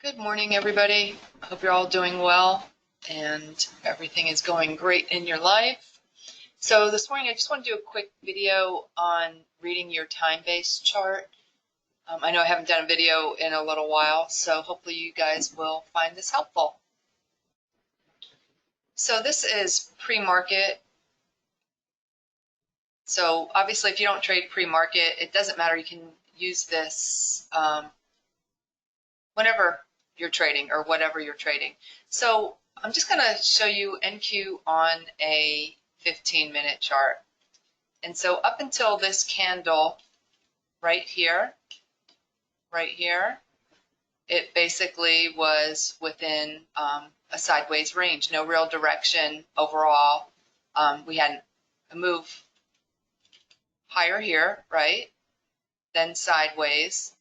Good morning, everybody. I hope you're all doing well and everything is going great in your life. So this morning I just want to do a quick video on reading your time-based chart. I know I haven't done a video in a little while, so hopefully you guys will find this helpful. So this is pre-market. So obviously if you don't trade pre-market, it doesn't matter. You can use this whenever you're trading or whatever you're trading. So I'm just going to show you NQ on a 15-minute chart. And so up until this candle right here, it basically was within a sideways range, no real direction overall. We had a move higher here, right? Then sideways.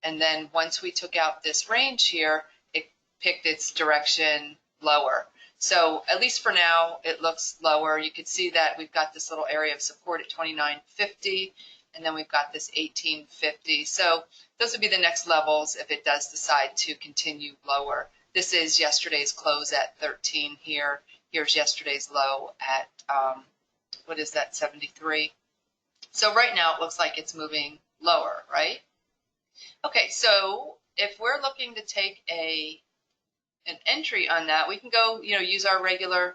And then once we took out this range here, it picked its direction lower. So at least for now, it looks lower. You can see that we've got this little area of support at 29.50, and then we've got this 18.50. So those would be the next levels if it does decide to continue lower. This is yesterday's close at 13 here. Here's yesterday's low at, what is that, 73. So right now it looks like it's moving lower, right? Okay, so if we're looking to take an entry on that, we can go, use our regular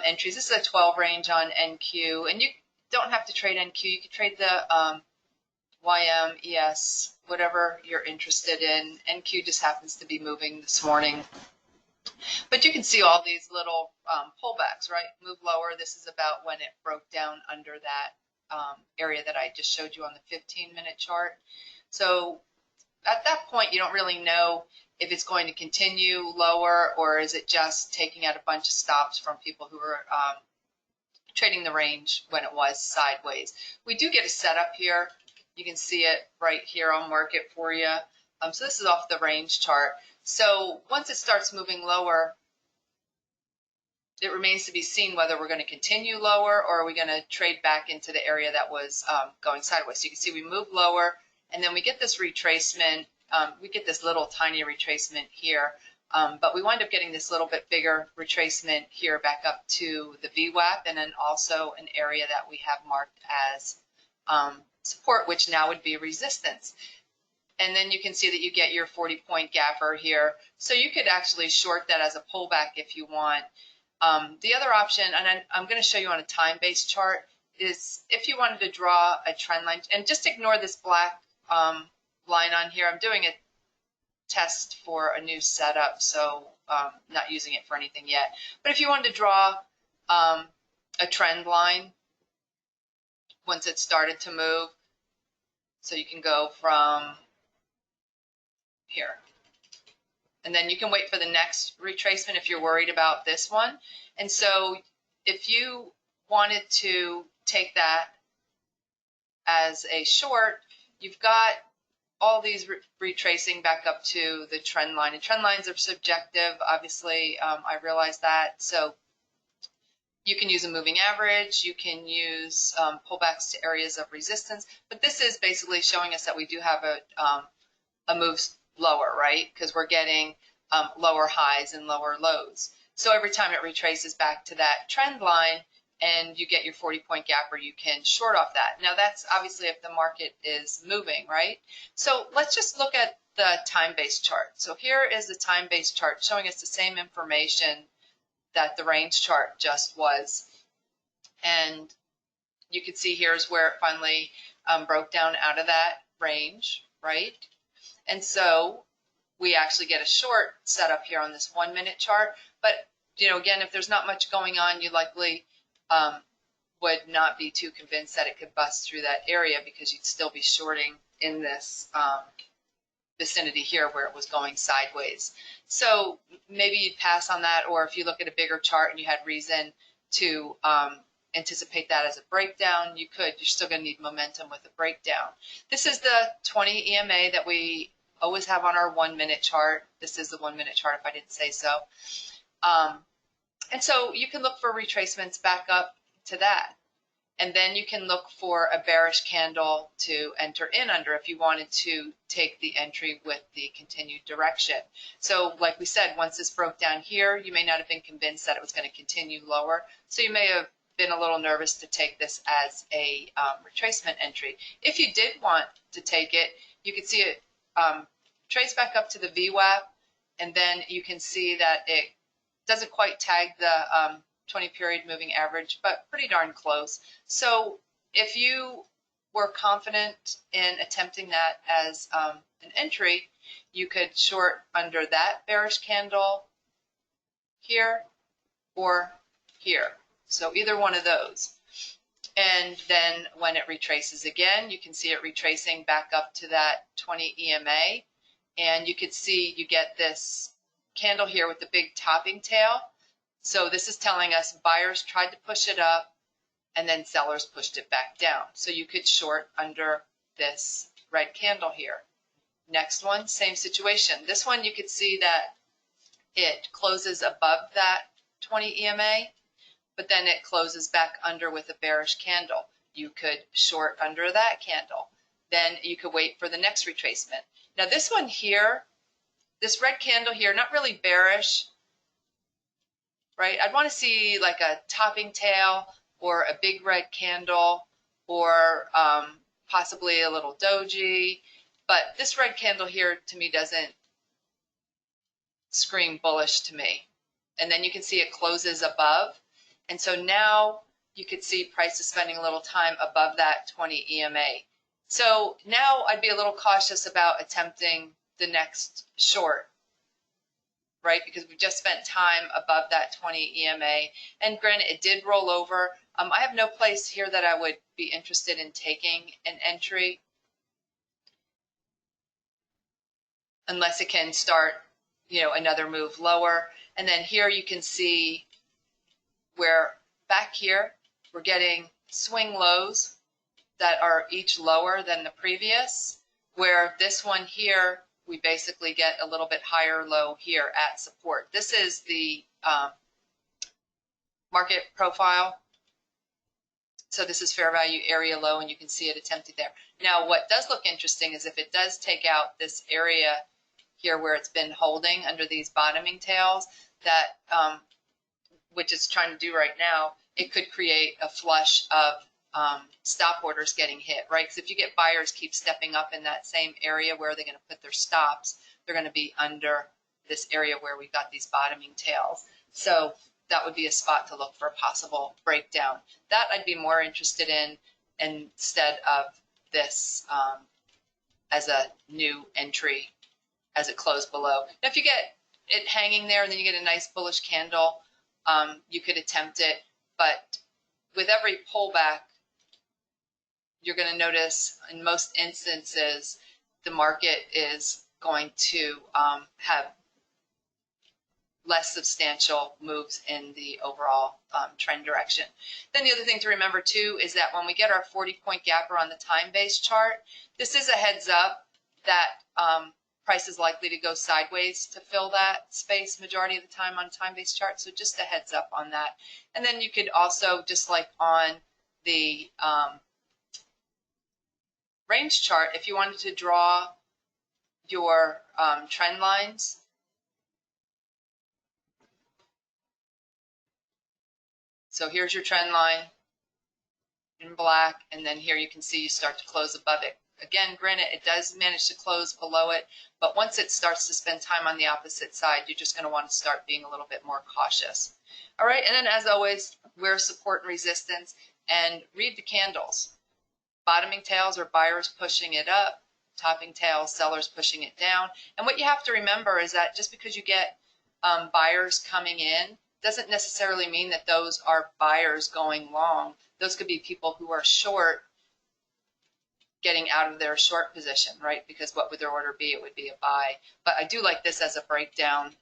entries. This is a 12 range on NQ, and you don't have to trade NQ. You can trade the YM, ES, whatever you're interested in. NQ just happens to be moving this morning. But you can see all these little pullbacks, right? Move lower. This is about when it broke down under that area that I just showed you on the 15-minute chart. So at that point, you don't really know if it's going to continue lower or is it just taking out a bunch of stops from people who are trading the range when it was sideways. We do get a setup here. You can see it right here. I'll mark it for you. So this is off the range chart. So once it starts moving lower, it remains to be seen whether we're going to continue lower or are we going to trade back into the area that was going sideways. So you can see we move lower, and then we get this retracement. We get this little tiny retracement here, but we wind up getting this little bit bigger retracement here back up to the VWAP, and then also an area that we have marked as support, which now would be resistance. And then you can see that you get your 40-point gapper here. So you could actually short that as a pullback if you want. The other option, and I'm going to show you on a time-based chart, is if you wanted to draw a trend line, and just ignore this black line on here. I'm doing a test for a new setup, so not using it for anything yet. But if you wanted to draw a trend line once it started to move, so you can go from here. And then you can wait for the next retracement if you're worried about this one. And so if you wanted to take that as a short, you've got all these retracing back up to the trend line. And trend lines are subjective, obviously. I realize that. So you can use a moving average. You can use pullbacks to areas of resistance. But this is basically showing us that we do have a move lower, right? Because we're getting lower highs and lower lows. So every time it retraces back to that trend line and you get your 40-point gapper, you can short off that. Now that's obviously if the market is moving, right? So let's just look at the time-based chart. So here is the time-based chart showing us the same information that the range chart just was. And you can see here's where it finally broke down out of that range, right? And so we actually get a short setup here on this 1-minute chart. But, again, if there's not much going on, you likely would not be too convinced that it could bust through that area because you'd still be shorting in this vicinity here where it was going sideways. So maybe you'd pass on that, or if you look at a bigger chart and you had reason to anticipate that as a breakdown, you could. You're still going to need momentum with a breakdown. This is the 20 EMA that we always have on our 1-minute chart. This is the 1-minute chart if I didn't say so. And so you can look for retracements back up to that. And then you can look for a bearish candle to enter in under if you wanted to take the entry with the continued direction. So like we said, once this broke down here, you may not have been convinced that it was going to continue lower. So you may have been a little nervous to take this as a retracement entry. If you did want to take it, you could see it trace back up to the VWAP, and then you can see that it doesn't quite tag the 20 period moving average, but pretty darn close. So if you were confident in attempting that as an entry, you could short under that bearish candle here or here. So either one of those. And then when it retraces again, you can see it retracing back up to that 20 EMA. And you could see you get this candle here with the big topping tail. So this is telling us buyers tried to push it up and then sellers pushed it back down. So you could short under this red candle here. Next one, same situation. This one you could see that it closes above that 20 EMA, but then it closes back under with a bearish candle. You could short under that candle. Then you could wait for the next retracement. Now this one here, this red candle here, not really bearish, right? I'd want to see like a topping tail or a big red candle or possibly a little doji. But this red candle here to me doesn't scream bullish to me. And then you can see it closes above. And so now you could see price is spending a little time above that 20 EMA. So now I'd be a little cautious about attempting the next short, right? Because we just spent time above that 20 EMA. And granted, it did roll over. I have no place here that I would be interested in taking an entry unless it can start, another move lower. And then here you can see where back here we're getting swing lows that are each lower than the previous, where this one here we basically get a little bit higher low here at support. This is the market profile. So this is fair value area low, and you can see it attempted there. Now what does look interesting is if it does take out this area here where it's been holding under these bottoming tails, that which it's trying to do right now, it could create a flush of stop orders getting hit, right? Because if you get buyers keep stepping up in that same area, where they're going to put their stops, they're going to be under this area where we've got these bottoming tails. So that would be a spot to look for a possible breakdown. That I'd be more interested in instead of this as a new entry as it closed below. Now if you get it hanging there and then you get a nice bullish candle, you could attempt it, but with every pullback, you're going to notice in most instances the market is going to have less substantial moves in the overall trend direction. Then the other thing to remember too is that when we get our 40-point gapper on the time-based chart, this is a heads up that price is likely to go sideways to fill that space majority of the time on a time-based chart. So just a heads up on that. And then you could also, just like on the range chart, if you wanted to draw your trend lines, so here's your trend line in black, and then here you can see you start to close above it. Again, granted, it does manage to close below it, but once it starts to spend time on the opposite side, you're just going to want to start being a little bit more cautious. All right, and then as always, wear support and resistance and read the candles. Bottoming tails are buyers pushing it up, topping tails, sellers pushing it down. And what you have to remember is that just because you get buyers coming in doesn't necessarily mean that those are buyers going long. Those could be people who are short getting out of their short position, right? Because what would their order be? It would be a buy. But I do like this as a breakdown.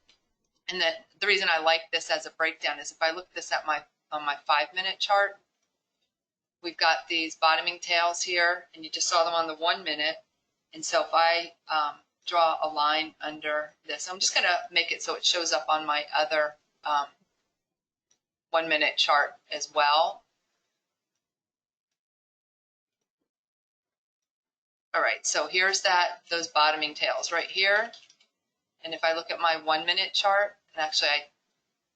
And the reason I like this as a breakdown is if I look at this on my 5-minute chart, we've got these bottoming tails here, and you just saw them on the 1 minute. And so if I draw a line under this, I'm just going to make it so it shows up on my other 1 minute chart as well. All right, so here's those bottoming tails right here. And if I look at my 1 minute chart, and actually I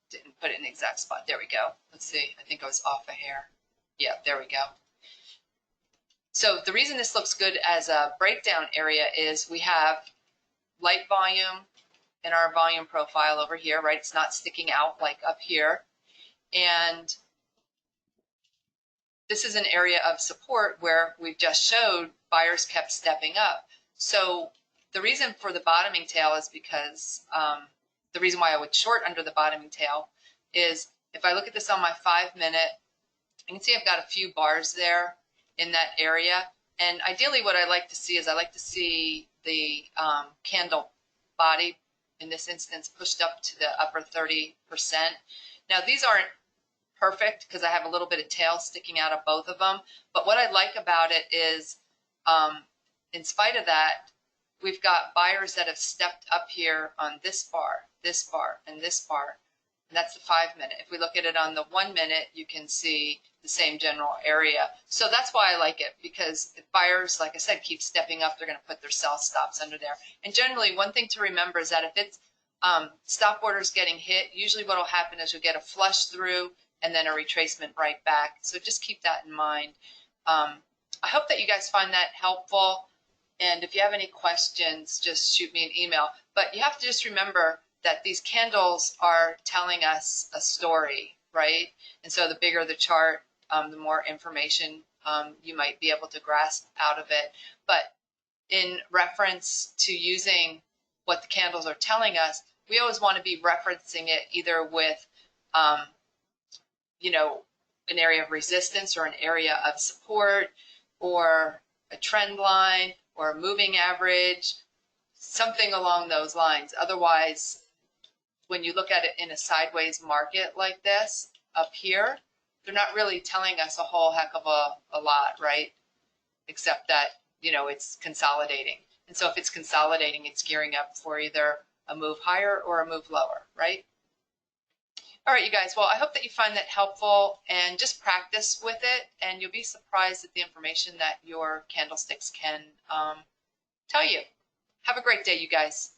didn't put it in the exact spot. There we go. Let's see. I think I was off a hair. Yeah, there we go. So the reason this looks good as a breakdown area is we have light volume in our volume profile over here, right? It's not sticking out like up here. And this is an area of support where we've just showed buyers kept stepping up. So the reason for the bottoming tail is because the reason why I would short under the bottoming tail is if I look at this on my 5 minute, you can see I've got a few bars there in that area. And ideally what I like to see is I like to see the candle body, in this instance, pushed up to the upper 30%. Now these aren't perfect because I have a little bit of tail sticking out of both of them. But what I like about it is, in spite of that, we've got buyers that have stepped up here on this bar, and this bar. And that's the 5 minute. If we look at it on the 1 minute, you can see the same general area. So that's why I like it, because if buyers, like I said, keep stepping up, they're going to put their sell stops under there. And generally, one thing to remember is that if it's stop orders getting hit, usually what will happen is you'll get a flush through and then a retracement right back. So just keep that in mind. I hope that you guys find that helpful. And if you have any questions, just shoot me an email. But you have to just remember that these candles are telling us a story, right? And so the bigger the chart, the more information you might be able to grasp out of it. But in reference to using what the candles are telling us, we always want to be referencing it either with, you know, an area of resistance or an area of support or a trend line or a moving average, something along those lines. Otherwise, when you look at it in a sideways market like this up here, they're not really telling us a whole heck of a lot, right? Except that, you know, it's consolidating. And so if it's consolidating, it's gearing up for either a move higher or a move lower, right? All right, you guys, well, I hope that you find that helpful, and just practice with it, and you'll be surprised at the information that your candlesticks can tell you. Have a great day, you guys.